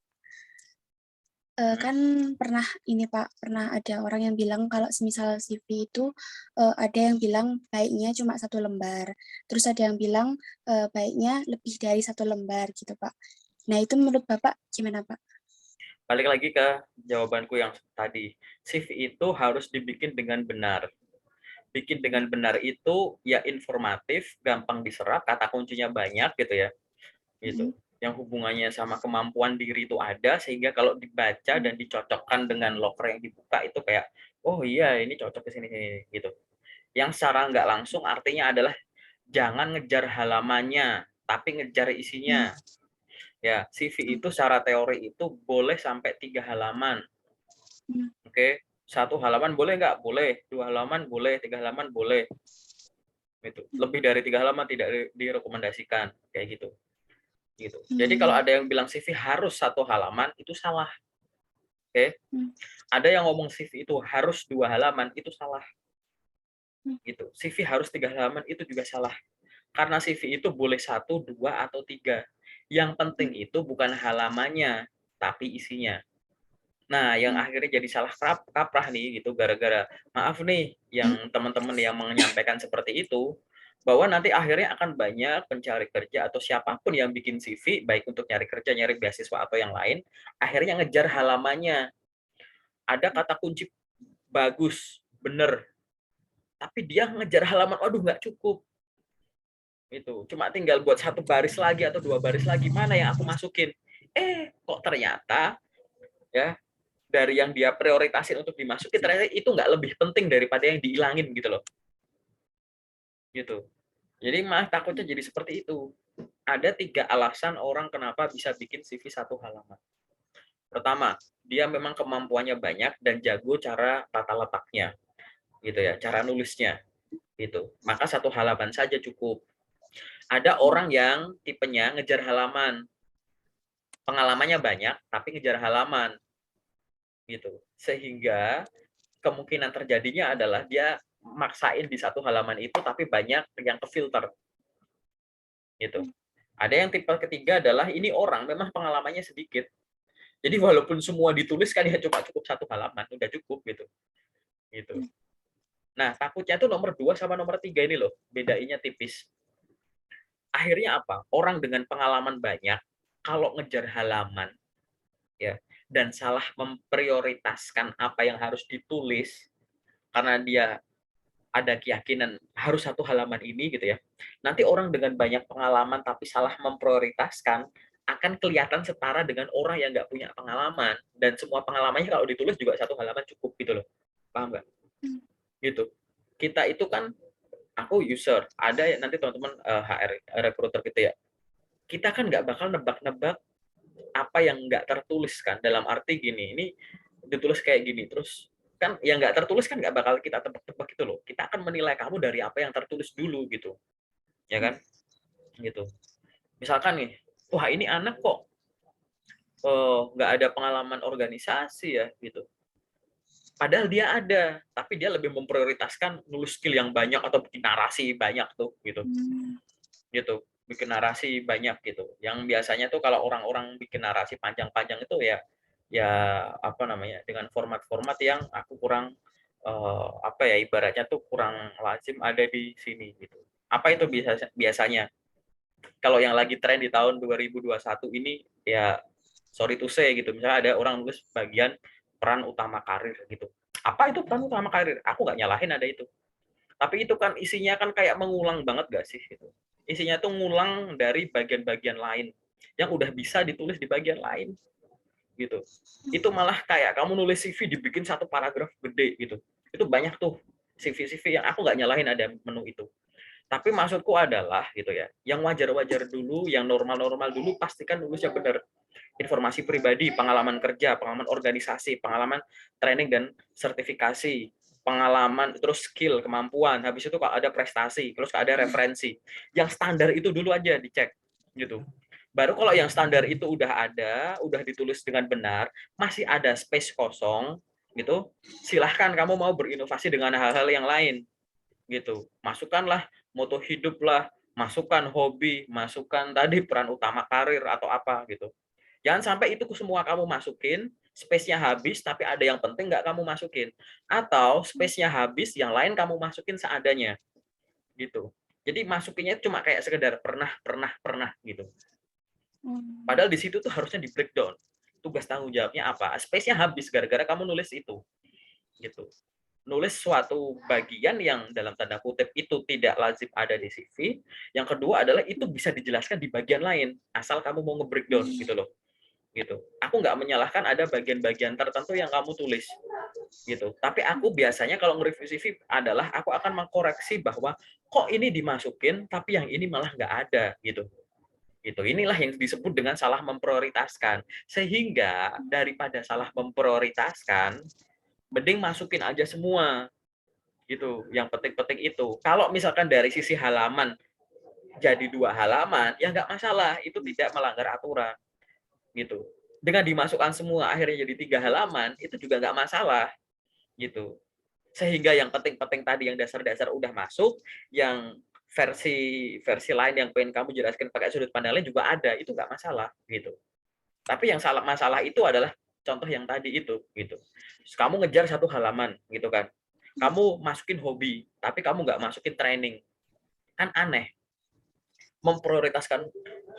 Hmm? Kan pernah ini, Pak, pernah ada orang yang bilang kalau semisal CV itu, ada yang bilang baiknya cuma 1 lembar, terus ada yang bilang, baiknya lebih dari 1 lembar gitu, Pak. Nah, itu menurut Bapak gimana, Pak? Balik lagi ke jawabanku yang tadi. CV itu harus dibikin dengan benar. Bikin Mhm. dengan benar itu ya informatif, gampang diserap, kata kuncinya banyak gitu ya. Gitu. Mhm. Yang hubungannya sama kemampuan diri itu ada sehingga kalau dibaca Mhm. dan dicocokkan dengan loker yang dibuka itu kayak oh iya ini cocok ke sini gitu. Yang secara nggak langsung artinya adalah jangan ngejar halamannya, tapi ngejar Mhm. isinya. Ya, CV Mhm. itu secara teori itu boleh sampai 3 halaman. Mhm. Oke, 1 halaman boleh nggak? Boleh. 2 halaman boleh. 3 halaman boleh. Itu Mhm. lebih dari 3 halaman tidak direkomendasikan kayak gitu. Gitu. Jadi kalau Mmm. ada yang bilang CV harus 1 halaman itu salah. Oke. Mhm. Ada yang ngomong CV itu harus 2 halaman itu salah. Mhm. Gitu. CV harus 3 halaman itu juga salah. Karena CV itu boleh 1, 2, atau 3. Yang penting Mhm. itu bukan halamannya, tapi isinya. Nah, yang Mhm. akhirnya jadi salah kaprah nih gitu gara-gara maaf nih Mhm. yang teman-teman yang menyampaikan seperti itu, bahwa nanti akhirnya akan banyak pencari kerja atau siapapun yang bikin CV baik untuk nyari kerja, nyari beasiswa atau yang lain, akhirnya ngejar halamannya. Ada kata kunci bagus, bener, tapi dia ngejar halaman, aduh nggak cukup. Itu cuma tinggal buat 1 baris lagi atau 2 baris lagi, mana yang aku masukin? Kok ternyata ya dari yang dia prioritasin untuk dimasukin ternyata itu nggak lebih penting daripada yang dihilangin gitu loh. Gitu. Jadi malah takutnya jadi seperti itu. Ada 3 alasan orang kenapa bisa bikin CV 1 halaman. Pertama, dia memang kemampuannya banyak dan jago cara tata letaknya, gitu ya, cara nulisnya, gitu. Maka 1 halaman saja cukup. Ada Mhm. orang yang tipenya ngejar halaman, pengalamannya banyak tapi ngejar halaman, gitu. Sehingga kemungkinan terjadinya adalah dia maksain di 1 halaman itu tapi banyak yang kefilter, gitu. Mhm. Ada yang tipe ketiga adalah ini orang memang pengalamannya sedikit. Jadi walaupun semua dituliskan ya cuma cukup 1 halaman, udah cukup gitu. Gitu. Mhm. Nah, takutnya tuh nomor 2 sama nomor 3 ini loh, bedainnya tipis. Akhirnya apa? Orang dengan pengalaman banyak, kalau ngejar halaman, ya, dan salah memprioritaskan apa yang harus ditulis, karena dia ada keyakinan harus 1 halaman ini gitu ya. Nanti orang dengan banyak pengalaman tapi salah memprioritaskan akan kelihatan setara dengan orang yang nggak punya pengalaman dan semua pengalamannya kalau ditulis juga 1 halaman cukup gitu loh. Paham nggak? Mhm. gitu. Kita itu kan, aku user, ada nanti teman-teman HR recruiter gitu ya. Kita kan nggak bakal nebak-nebak apa yang nggak tertulis kan. Dalam arti gini, ini ditulis kayak gini, terus kan yang nggak tertulis kan nggak bakal kita tebak-tebak gitu loh. Kita akan menilai kamu dari apa yang tertulis dulu gitu, ya kan? Gitu. Misalkan nih, wah ini anak kok nggak ada pengalaman organisasi ya gitu. Padahal dia ada, tapi dia lebih memprioritaskan nulis skill yang banyak atau bikin narasi banyak tuh gitu. Gitu. Bikin narasi banyak gitu. Yang biasanya tuh kalau orang-orang bikin narasi panjang-panjang itu ya ya apa namanya? Dengan format-format yang aku kurang apa ya ibaratnya tuh kurang lazim ada di sini gitu. Apa itu biasanya? Kalau yang lagi tren di tahun 2021 ini ya sorry to say gitu. Misalnya ada orang nulis bagian peran utama karir gitu. Apa itu peran utama karir? Aku nggak nyalahin ada itu. Tapi itu kan isinya kan kayak mengulang banget gak sih gitu. Isinya tuh ngulang dari bagian-bagian lain yang udah bisa ditulis di bagian lain gitu. Itu malah kayak kamu nulis CV dibikin satu paragraf gede gitu. Itu banyak tuh CV-CV yang aku nggak nyalahin ada menu itu. Tapi maksudku adalah gitu ya, yang wajar-wajar dulu, yang normal-normal dulu pastikan nulisnya benar. Informasi pribadi, pengalaman kerja, pengalaman organisasi, pengalaman training dan sertifikasi, pengalaman, terus skill, kemampuan, habis itu kalau ada prestasi, terus kalau ada referensi. Yang standar itu dulu aja dicek gitu. Baru kalau yang standar itu udah ada, udah ditulis dengan benar, masih ada space kosong gitu, silahkan kamu mau berinovasi dengan hal-hal yang lain gitu. Masukkanlah moto hidup lah, masukkan hobi, masukkan tadi peran utama karir atau apa gitu. Jangan sampai itu semua kamu masukin, space-nya habis, tapi ada yang penting nggak kamu masukin. Atau space-nya habis, yang lain kamu masukin seadanya. Gitu. Jadi masukinnya cuma kayak sekedar pernah gitu. Padahal di situ tuh harusnya di breakdown. Tugas tanggung jawabnya apa? Space-nya habis gara-gara kamu nulis itu. Gitu. Nulis suatu bagian yang dalam tanda kutip itu tidak lazim ada di CV. Yang kedua adalah itu bisa dijelaskan di bagian lain. Asal kamu mau nge-breakdown gitu loh. Gitu. Aku nggak menyalahkan ada bagian-bagian tertentu yang kamu tulis gitu. Tapi aku biasanya kalau nge-review CV adalah aku akan mengkoreksi bahwa kok ini dimasukin tapi yang ini malah nggak ada gitu. Gitu. Inilah yang disebut dengan salah memprioritaskan. Sehingga daripada salah memprioritaskan, mending masukin aja semua gitu. Yang penting-penting itu. Kalau misalkan dari sisi halaman jadi 2 halaman, ya nggak masalah. Itu tidak melanggar aturan gitu. Dengan dimasukkan semua akhirnya jadi 3 halaman, itu juga nggak masalah gitu. Sehingga yang penting-penting tadi yang dasar-dasar udah masuk, yang versi lain yang pengen kamu jelaskan pakai sudut pandang lain juga ada, itu nggak masalah gitu. Tapi yang masalah itu adalah contoh yang tadi itu gitu. Kamu ngejar 1 halaman gitu kan. Kamu masukin hobi, tapi kamu nggak masukin training. Kan aneh. Memprioritaskan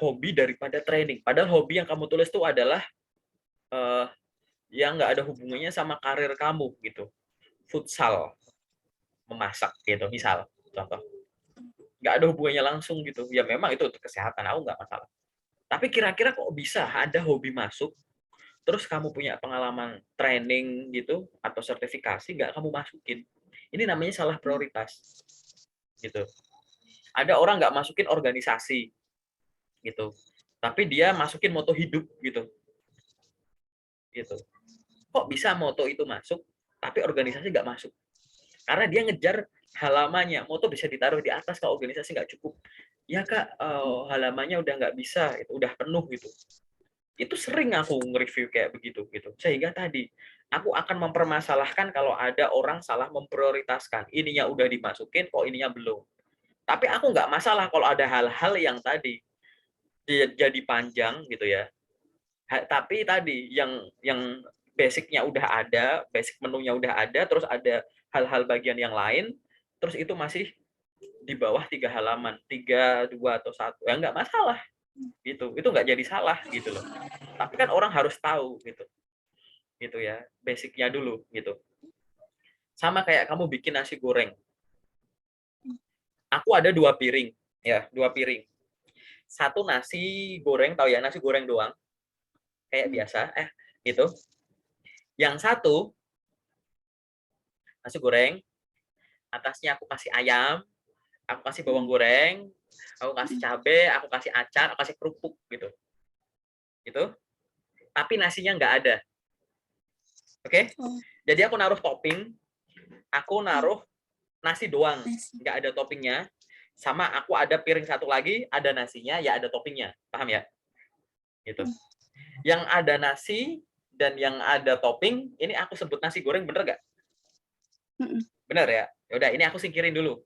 hobi daripada training. Padahal hobi yang kamu tulis itu adalah uh, yang nggak ada hubungannya sama karir kamu gitu. Futsal, memasak gitu misal contoh. Nggak ada hubungannya langsung gitu. Ya memang itu untuk kesehatan, aku nggak masalah. Tapi kira-kira kok bisa ada hobi masuk, terus kamu punya pengalaman training gitu atau sertifikasi nggak kamu masukin? Ini namanya salah prioritas gitu. Ada orang nggak masukin organisasi gitu, tapi dia masukin moto hidup gitu. Gitu. Kok bisa moto itu masuk, tapi organisasi nggak masuk? Karena dia ngejar halamannya. Moto bisa ditaruh di atas kalau organisasi nggak cukup. Ya kak, halamannya udah nggak bisa, itu udah penuh gitu. Itu sering aku nge-review kayak begitu gitu. Sehingga tadi aku akan mempermasalahkan kalau ada orang salah memprioritaskan. Ininya udah dimasukin, kok ininya belum. Tapi aku nggak masalah kalau ada hal-hal yang tadi jadi panjang gitu ya. Tapi tadi yang basicnya udah ada, basic menunya udah ada, terus ada hal-hal bagian yang lain, terus itu masih di bawah 3 halaman, 3, 2 atau 1, ya nggak masalah gitu. Itu nggak jadi salah gitu loh. Tapi kan orang harus tahu gitu ya, basicnya dulu gitu. Sama kayak kamu bikin nasi goreng. Aku ada 2 piring, ya 2 piring. Satu nasi goreng, tahu ya nasi goreng doang, kayak biasa, itu. Yang satu nasi goreng, atasnya aku kasih ayam, aku kasih bawang Mhm. goreng, aku kasih Mhm. cabe, aku kasih acar, aku kasih kerupuk gitu. Gitu. Tapi nasinya nggak ada. Oke? Oh, Jadi aku naruh topping, aku mhm. naruh nasi doang, Nasi. nggak ada toppingnya. Sama aku ada piring satu lagi, ada nasinya, ya ada toppingnya. Paham ya? Gitu. Mhm. Yang ada nasi dan yang ada topping, ini aku sebut nasi goreng, bener nggak? Mhm. Bener ya? Yaudah, ini aku singkirin dulu.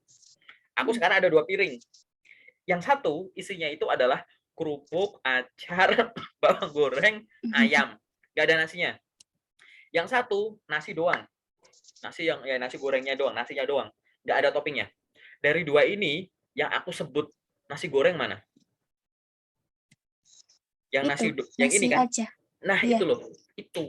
Aku Mhm. sekarang ada 2 piring. Yang satu isinya itu adalah kerupuk, acar, bawang goreng, Mhm. ayam. Nggak ada nasinya. Yang satu nasi doang. Nasi yang ya nasi gorengnya doang, nasinya doang. Nggak ada toppingnya. Dari 2 ini, yang aku sebut nasi goreng mana? Yang Itu, yang nasi ini kan? aja. Nah, Iya. itu loh. Itu.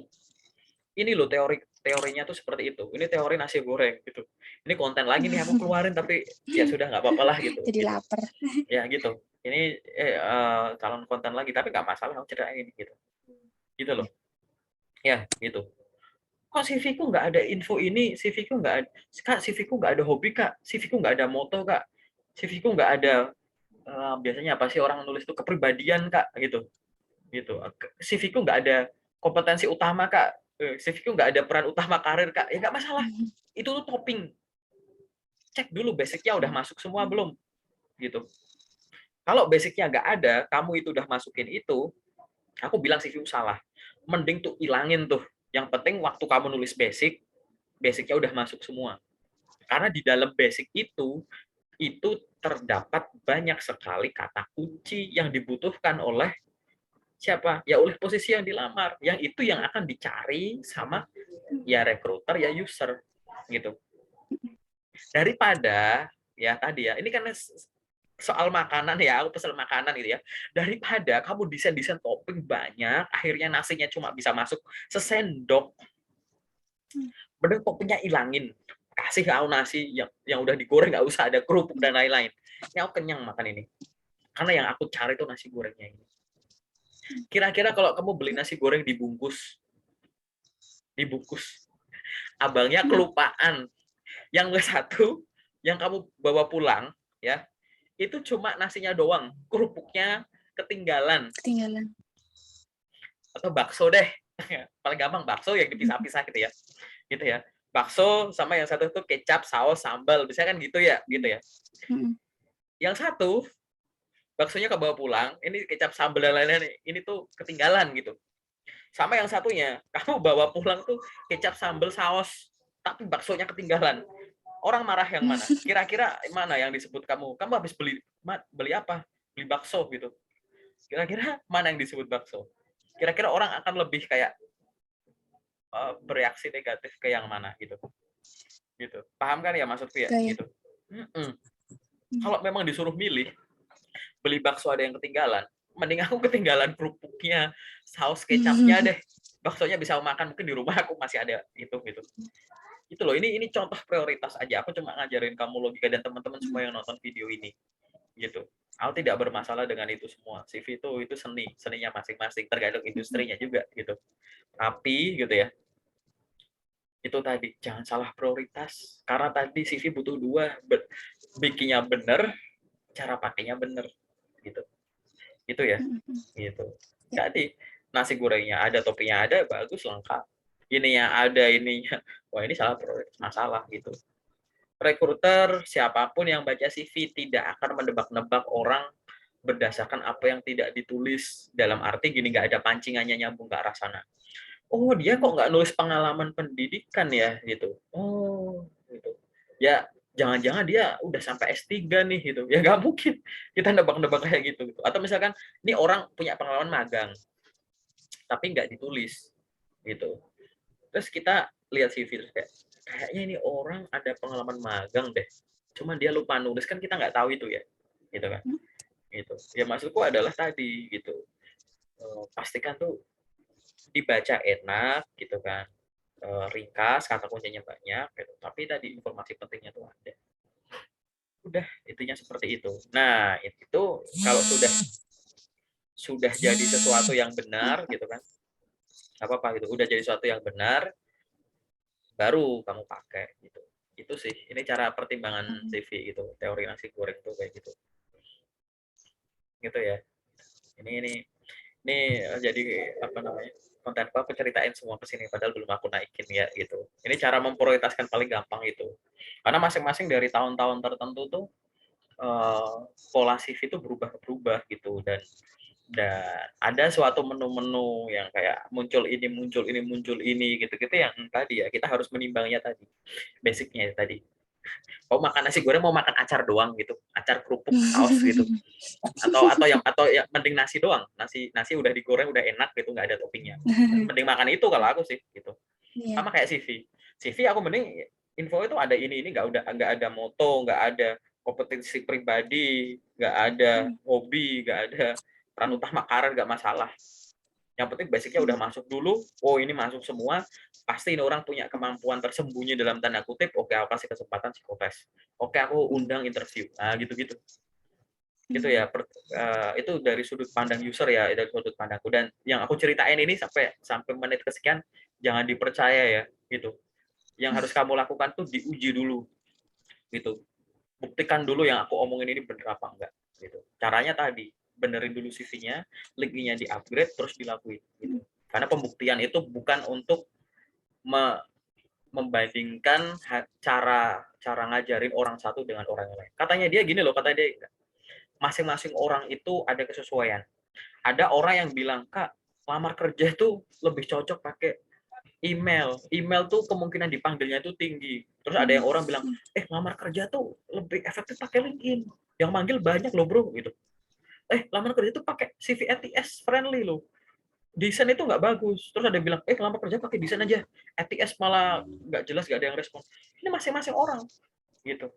Ini loh teorinya tuh seperti itu. Ini teori nasi goreng gitu. Ini konten lagi nih aku keluarin tapi ya sudah nggak apa-apa lah gitu Jadi gitu. lapar. Ya gitu. Ini calon konten lagi tapi nggak masalah aku ceritain gitu. Gitu loh. Ya gitu. Kok CV-ku nggak ada info ini, CV-ku nggak ada, Kak, CV-ku nggak ada hobi, Kak, CV-ku nggak ada moto, Kak, CV-ku nggak ada, biasanya apa sih orang nulis itu kepribadian, Kak, gitu. Gitu. CV-ku nggak ada kompetensi utama, Kak, CV-ku nggak ada peran utama karir, Kak, ya nggak masalah. Mhm. Itu tuh topping. Cek dulu basic-nya udah masuk semua belum, gitu. Kalau basic-nya nggak ada, kamu itu udah masukin itu, aku bilang CV-mu salah. Mending tuh ilangin tuh. Yang penting waktu kamu nulis basic-nya udah masuk semua. Karena di dalam basic itu terdapat banyak sekali kata kunci yang dibutuhkan oleh siapa? Ya oleh posisi yang dilamar. Yang itu yang akan dicari sama ya recruiter ya user gitu. Daripada ya tadi ya, ini kan soal makanan ya, aku pesen makanan gitu ya. Daripada kamu desain-desain topping banyak, akhirnya nasinya cuma bisa masuk sesendok, Mhm. mending toppingnya ilangin. Kasih aku nasi yang udah digoreng, nggak usah ada kerupuk dan lain-lain. Ini aku kenyang makan ini. Karena yang aku cari itu nasi gorengnya ini. Kira-kira kalau kamu beli nasi goreng dibungkus, abangnya Mhm. kelupaan. Yang satu, yang kamu bawa pulang, ya, itu cuma nasinya doang, kerupuknya ketinggalan. Ketinggalan. Atau bakso deh, paling gampang bakso yang dipisah-pisah gitu ya. Bakso sama yang satu itu kecap, saus, sambal, biasanya kan gitu ya. Mhm. Yang satu baksonya ke bawa pulang, ini kecap sambal dan lain-lain, ini tuh ketinggalan gitu. Sama yang satunya, kamu bawa pulang tuh kecap sambal saus, tapi baksonya ketinggalan. Orang marah yang mana? Kira-kira mana yang disebut kamu? Kamu habis beli apa? Beli bakso gitu. Kira-kira mana yang disebut bakso? Kira-kira orang akan lebih kayak bereaksi negatif ke yang mana gitu. Gitu. Paham kan ya maksudku ya? Gaya. Gitu. Mm-mm. Mhm. Kalau memang disuruh milih, beli bakso ada yang ketinggalan, mending aku ketinggalan kerupuknya, saus kecapnya deh. Baksonya bisa makan mungkin di rumah aku masih ada gitu. Itu loh, ini contoh prioritas aja. Aku cuma ngajarin kamu logika dan teman-teman semua yang nonton video ini gitu. Aku tidak bermasalah dengan itu semua. CV itu seninya masing-masing, tergantung Mhm. industrinya juga gitu. Tapi gitu ya, itu tadi jangan salah prioritas. Karena tadi CV butuh dua, bikinnya bener, cara pakainya bener gitu. Itu ya, Mhm. Mhm. gitu. Ya. Jadi nasi gorengnya ada, toppingnya ada, bagus lengkap. Ini yang ada ininya, wah ini salah prioritas masalah gitu. Rekruter siapapun yang baca CV tidak akan menebak-nebak orang berdasarkan apa yang tidak ditulis, dalam arti gini, nggak ada pancingannya nyambung ke arah sana. Oh dia kok nggak nulis pengalaman pendidikan ya gitu. Oh gitu. Ya jangan-jangan dia udah sampai S3 nih gitu. Ya nggak mungkin kita nebak-nebak kayak gitu. Atau misalkan ini orang punya pengalaman magang tapi nggak ditulis gitu. Terus kita lihat CV terus kayaknya ini orang ada pengalaman magang deh. Cuman dia lupa nulis, kan kita nggak tahu itu ya. Gitu kan. Mhm. Gitu. Ya maksudku adalah tadi gitu. Pastikan tuh dibaca enak gitu kan. Ringkas, kata kuncinya banyak gitu. Tapi tadi informasi pentingnya tuh ada. Udah, intinya seperti itu. Nah, itu kalau sudah jadi sesuatu yang Maaf, benar Pak. gitu kan. Apa-apa gitu. Udah jadi sesuatu yang benar, baru kamu pakai gitu. Itu sih, ini cara pertimbangan CV gitu, teori nasi goreng tuh kayak gitu. Gitu ya. Ini jadi apa namanya? Konten aku ceritain semua ke sini padahal belum aku naikin ya gitu. Ini cara memprioritaskan paling gampang itu. Karena masing-masing dari tahun-tahun tertentu tuh pola CV itu berubah-berubah gitu dan ada suatu menu-menu yang kayak muncul ini muncul ini gitu-gitu yang tadi ya kita harus menimbangnya tadi basicnya tadi mau makan nasi goreng mau makan acar doang gitu acar kerupuk saus gitu atau yang mending nasi doang nasi udah digoreng udah enak gitu nggak ada toppingnya mending makan itu kalau aku sih gitu Iya. sama kayak CV aku mending info itu ada ini nggak ada moto nggak ada kompetisi pribadi nggak ada hobi nggak ada peran utama karir nggak masalah yang penting basicnya udah masuk dulu oh ini masuk semua pasti ini orang punya kemampuan tersembunyi dalam tanda kutip oke aku kasih kesempatan psikotes oke aku undang interview nah gitu-gitu gitu ya itu dari sudut pandang user ya dari sudut pandangku dan yang aku ceritain ini sampai sampai menit kesekian jangan dipercaya ya gitu yang harus kamu lakukan tuh diuji dulu gitu buktikan dulu yang aku omongin ini bener apa enggak gitu caranya tadi benerin dulu CV-nya linknya di upgrade terus dilakuin gitu karena pembuktian itu bukan untuk membandingkan cara cara ngajarin orang satu dengan orang yang lain katanya dia gini loh katanya dia masing-masing orang itu ada kesesuaian ada orang yang bilang kak lamar kerja tuh lebih cocok pakai email tuh kemungkinan dipanggilnya tuh tinggi terus ada yang orang bilang lamar kerja tuh lebih efektif pakai LinkedIn yang manggil banyak loh bro gitu lamar kerja tuh pakai CV ATS friendly loh desain itu nggak bagus terus ada yang bilang lamar kerja pakai desain aja ATS malah nggak jelas nggak ada yang respon ini masing-masing orang gitu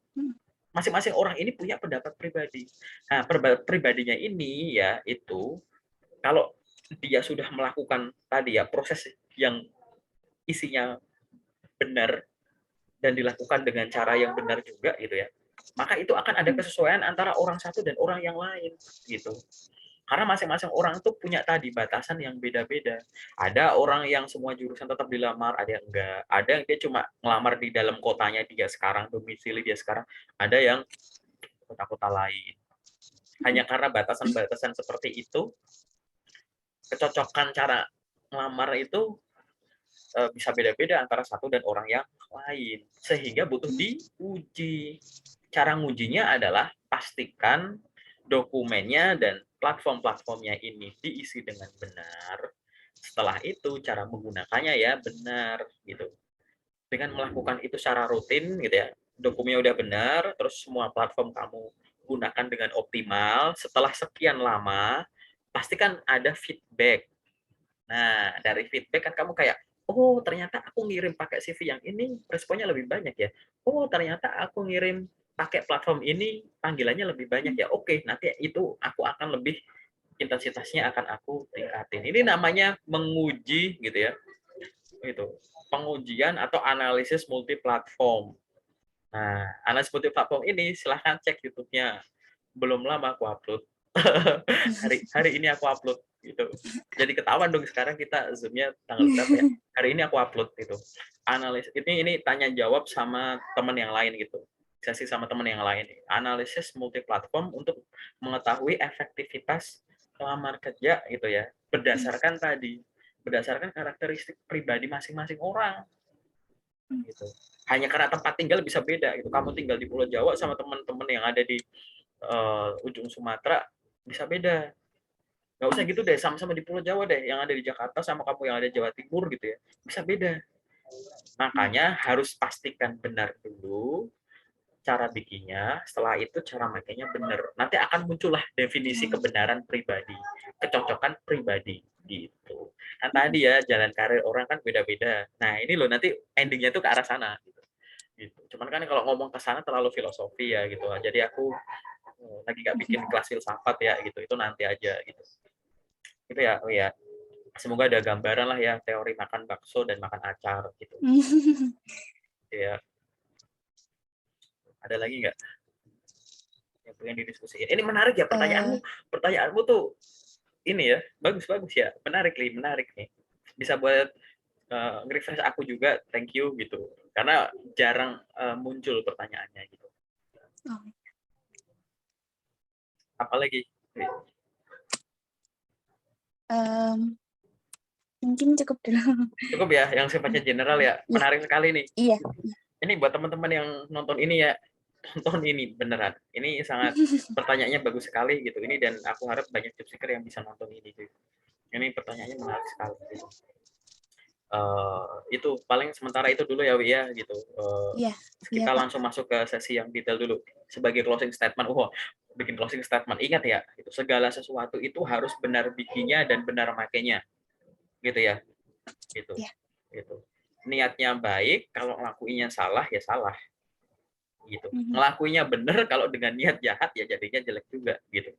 masing-masing orang ini punya pendapat pribadi nah pribadinya ini ya itu kalau dia sudah melakukan tadi ya proses yang isinya benar dan dilakukan dengan cara yang benar juga gitu ya maka itu akan ada kesesuaian antara orang satu dan orang yang lain gitu karena masing-masing orang tuh punya tadi batasan yang beda-beda ada orang yang semua jurusan tetap dilamar ada yang enggak ada yang dia cuma ngelamar di dalam kotanya dia sekarang domisili dia sekarang ada yang kota-kota lain hanya karena batasan-batasan seperti itu kecocokan cara ngelamar itu bisa beda-beda antara satu dan orang yang lain sehingga butuh diuji cara ngujinya adalah pastikan dokumennya dan platform-platformnya ini diisi dengan benar setelah itu cara menggunakannya ya benar gitu dengan melakukan itu secara rutin gitu ya dokumennya udah benar terus semua platform kamu gunakan dengan optimal setelah sekian lama pastikan ada feedback. Nah, dari feedback kan kamu kayak, oh ternyata aku ngirim pakai CV yang ini responnya lebih banyak ya. Oh ternyata aku ngirim pakai platform ini panggilannya lebih banyak ya. Oke, nanti itu aku akan lebih intensitasnya akan aku tingkatin. Ini namanya menguji gitu ya. Itu pengujian atau analisis multi platform. Nah, analisis multi platform ini silahkan cek YouTube-nya. Belum lama aku upload. hari ini aku upload gitu. Jadi ketahuan dong sekarang kita zoomnya tanggal berapa ya? Hari ini aku upload gitu. Analis ini tanya jawab sama teman yang lain gitu. Sesi sama teman yang lain. Analisis multi platform untuk mengetahui efektivitas lamar kerja gitu ya. Berdasarkan karakteristik pribadi masing-masing orang gitu. Hanya karena tempat tinggal bisa beda gitu. Kamu tinggal di Pulau Jawa sama teman-teman yang ada di ujung Sumatera bisa beda nggak usah gitu deh sama-sama di Pulau Jawa deh yang ada di Jakarta sama kamu yang ada di Jawa Timur gitu ya bisa beda makanya harus pastikan benar dulu cara bikinnya setelah itu cara makainya benar nanti akan muncullah definisi kebenaran pribadi kecocokan pribadi gitu kan tadi ya jalan karir orang kan beda-beda nah ini loh nanti endingnya tuh ke arah sana gitu cuman kan kalau ngomong ke sana terlalu filosofi ya gitu jadi aku lagi nggak bikin kelas filsafat ya gitu itu nanti aja gitu itu ya oh ya semoga ada gambaran lah ya teori makan bakso dan makan acar gitu ya ada lagi nggak yang pengen didiskusiin ini menarik ya pertanyaanmu tuh ini ya bagus ya menarik nih bisa buat nge-refresh aku juga thank you gitu Karena jarang muncul pertanyaannya gitu. Oh. Apalagi? Mungkin cukup dulu. Cukup ya, yang sifatnya general ya. Iya, Menarik sekali nih. iya. Ini buat teman-teman yang nonton ini ya, tonton ini beneran. Ini sangat pertanyaannya bagus sekali gitu. Ini dan aku harap banyak job seeker yang bisa nonton ini. Gitu. Ini pertanyaannya menarik sekali. Gitu. Itu paling sementara itu dulu ya Wi ya gitu. Iya, iya Kita Pak. langsung masuk ke sesi yang detail dulu sebagai closing statement. Bikin closing statement. Ingat ya, itu segala sesuatu itu harus benar bikinnya dan benar makainya. Gitu ya. Gitu. Iya. Gitu. Niatnya baik, kalau ngelakuinnya salah ya salah. Gitu. Mhm. Ngelakuinnya benar kalau dengan niat jahat ya jadinya jelek juga gitu.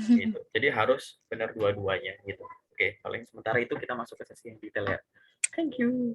Gitu. Jadi harus benar dua-duanya gitu. Oke, paling sementara itu kita masuk ke sesi yang detail ya. Thank you.